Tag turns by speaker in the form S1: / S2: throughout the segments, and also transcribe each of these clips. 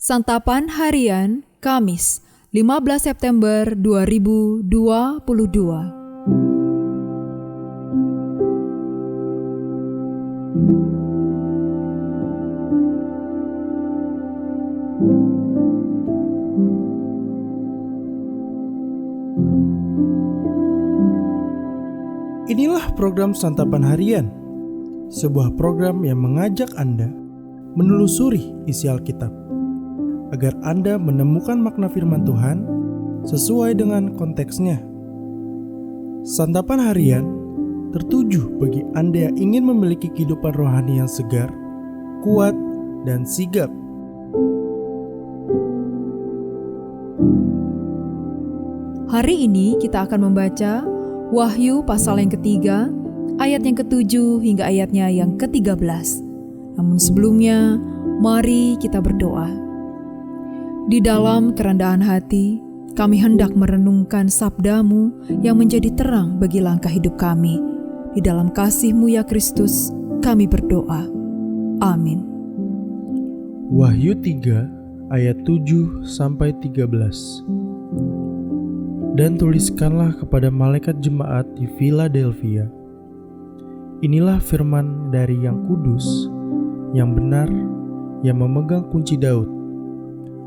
S1: Santapan Harian Kamis 15 September 2022.
S2: Inilah program Santapan Harian, sebuah program yang mengajak Anda menelusuri isi Alkitab, agar Anda menemukan makna firman Tuhan sesuai dengan konteksnya. Santapan Harian tertuju bagi Anda yang ingin memiliki kehidupan rohani yang segar, kuat, dan sigap.
S1: Hari ini kita akan membaca Wahyu pasal yang ketiga, ayat yang ke-7 hingga ayatnya yang ke-13. Namun sebelumnya, mari kita berdoa. Di dalam kerendahan hati, kami hendak merenungkan sabda-Mu yang menjadi terang bagi langkah hidup kami. Di dalam kasih-Mu ya Kristus, kami berdoa. Amin.
S2: Wahyu 3 ayat 7-13. Dan tuliskanlah kepada malaikat jemaat di Philadelphia, inilah firman dari yang kudus, yang benar, yang memegang kunci Daud.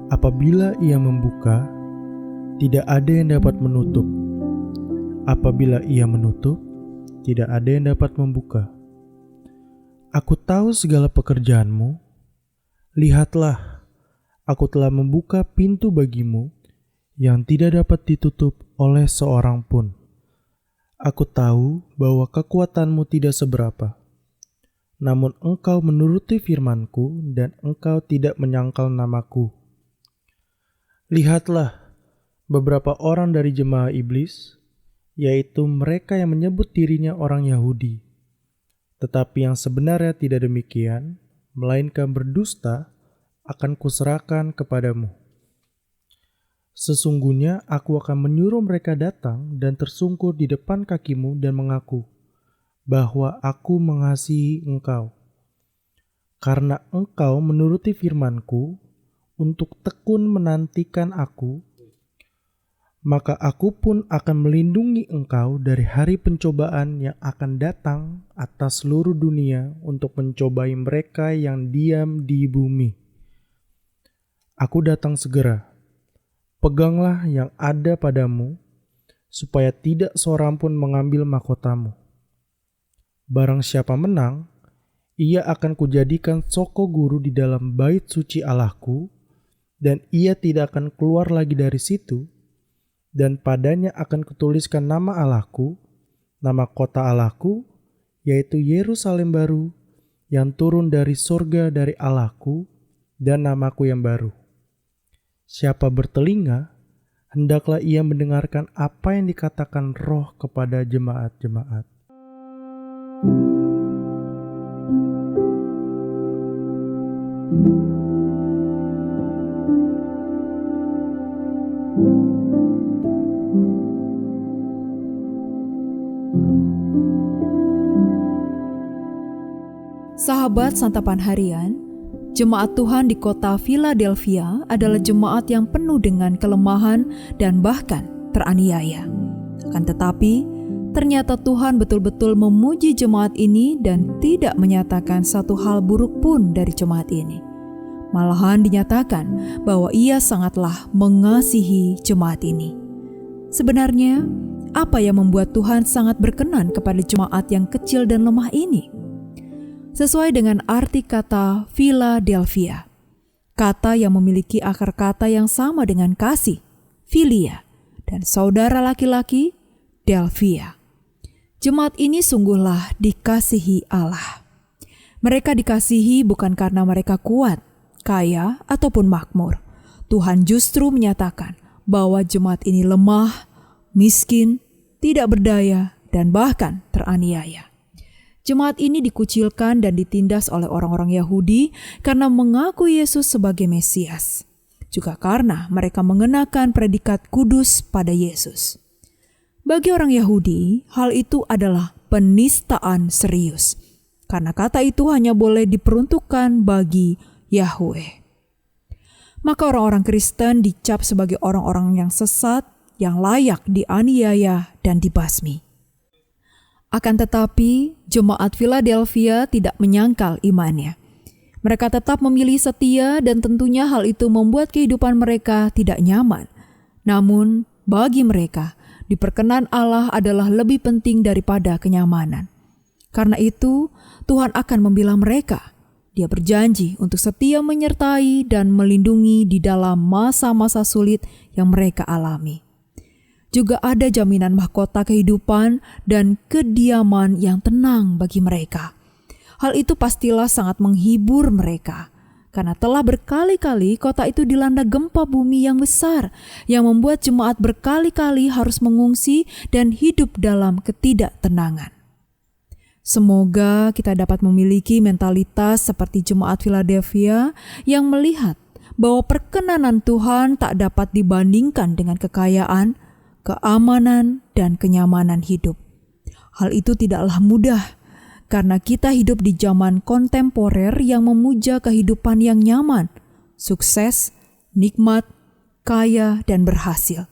S2: Apabila ia membuka, tidak ada yang dapat menutup. Apabila ia menutup, tidak ada yang dapat membuka. Aku tahu segala pekerjaanmu. Lihatlah, aku telah membuka pintu bagimu yang tidak dapat ditutup oleh seorang pun. Aku tahu bahwa kekuatanmu tidak seberapa. Namun engkau menuruti firmanku dan engkau tidak menyangkal namaku. Lihatlah, beberapa orang dari jemaah iblis, yaitu mereka yang menyebut dirinya orang Yahudi, tetapi yang sebenarnya tidak demikian, melainkan berdusta, akan kuserahkan kepadamu. Sesungguhnya aku akan menyuruh mereka datang dan tersungkur di depan kakimu dan mengaku bahwa aku mengasihi engkau. Karena engkau menuruti firmanku untuk tekun menantikan aku, maka aku pun akan melindungi engkau dari hari pencobaan yang akan datang atas seluruh dunia untuk mencobai mereka yang diam di bumi. Aku datang segera. Peganglah yang ada padamu, supaya tidak seorang pun mengambil mahkotamu. Barang siapa menang, ia akan kujadikan soko guru di dalam bait suci Allahku, dan ia tidak akan keluar lagi dari situ, dan padanya akan kutuliskan nama Allahku, nama kota Allahku, yaitu Yerusalem baru, yang turun dari surga dari Allahku, dan namaku yang baru. Siapa bertelinga, hendaklah ia mendengarkan apa yang dikatakan Roh kepada jemaat-jemaat.
S1: Sahabat Santapan Harian, jemaat Tuhan di kota Philadelphia adalah jemaat yang penuh dengan kelemahan dan bahkan teraniaya. Akan tetapi, ternyata Tuhan betul-betul memuji jemaat ini dan tidak menyatakan satu hal buruk pun dari jemaat ini. Malahan dinyatakan bahwa Ia sangatlah mengasihi jemaat ini. Sebenarnya, apa yang membuat Tuhan sangat berkenan kepada jemaat yang kecil dan lemah ini? Sesuai dengan arti kata Philadelphia, kata yang memiliki akar kata yang sama dengan kasih, philia, dan saudara laki-laki, Delphia. Jemaat ini sungguhlah dikasihi Allah. Mereka dikasihi bukan karena mereka kuat, kaya, ataupun makmur. Tuhan justru menyatakan bahwa jemaat ini lemah, miskin, tidak berdaya, dan bahkan teraniaya. Jemaat ini dikucilkan dan ditindas oleh orang-orang Yahudi karena mengaku Yesus sebagai Mesias. Juga karena mereka mengenakan predikat kudus pada Yesus. Bagi orang Yahudi, hal itu adalah penistaan serius. Karena kata itu hanya boleh diperuntukkan bagi Yahweh. maka orang-orang Kristen dicap sebagai orang-orang yang sesat, yang layak dianiaya dan dibasmi. Akan tetapi, jemaat Philadelphia tidak menyangkal imannya. Mereka tetap memilih setia dan tentunya hal itu membuat kehidupan mereka tidak nyaman. Namun, bagi mereka, diperkenan Allah adalah lebih penting daripada kenyamanan. Karena itu, Tuhan akan membela mereka. Dia berjanji untuk setia menyertai dan melindungi di dalam masa-masa sulit yang mereka alami. Juga ada jaminan mahkota kehidupan dan kediaman yang tenang bagi mereka. Hal itu pastilah sangat menghibur mereka, karena telah berkali-kali kota itu dilanda gempa bumi yang besar, yang membuat jemaat berkali-kali harus mengungsi dan hidup dalam ketidaktenangan. Semoga kita dapat memiliki mentalitas seperti jemaat Philadelphia yang melihat bahwa perkenanan Tuhan tak dapat dibandingkan dengan kekayaan, keamanan, dan kenyamanan hidup. Hal itu tidaklah mudah, karena kita hidup di zaman kontemporer yang memuja kehidupan yang nyaman, sukses, nikmat, kaya, dan berhasil.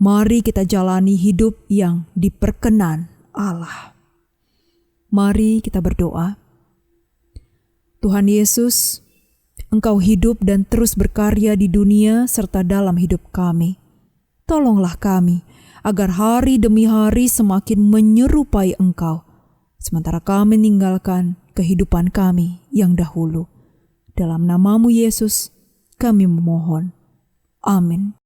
S1: Mari kita jalani hidup yang diperkenan Allah. Mari kita berdoa. Tuhan Yesus, Engkau hidup dan terus berkarya di dunia serta dalam hidup kami. Tolonglah kami agar hari demi hari semakin menyerupai Engkau, sementara kami meninggalkan kehidupan kami yang dahulu. Dalam nama-Mu Yesus, kami memohon. Amin.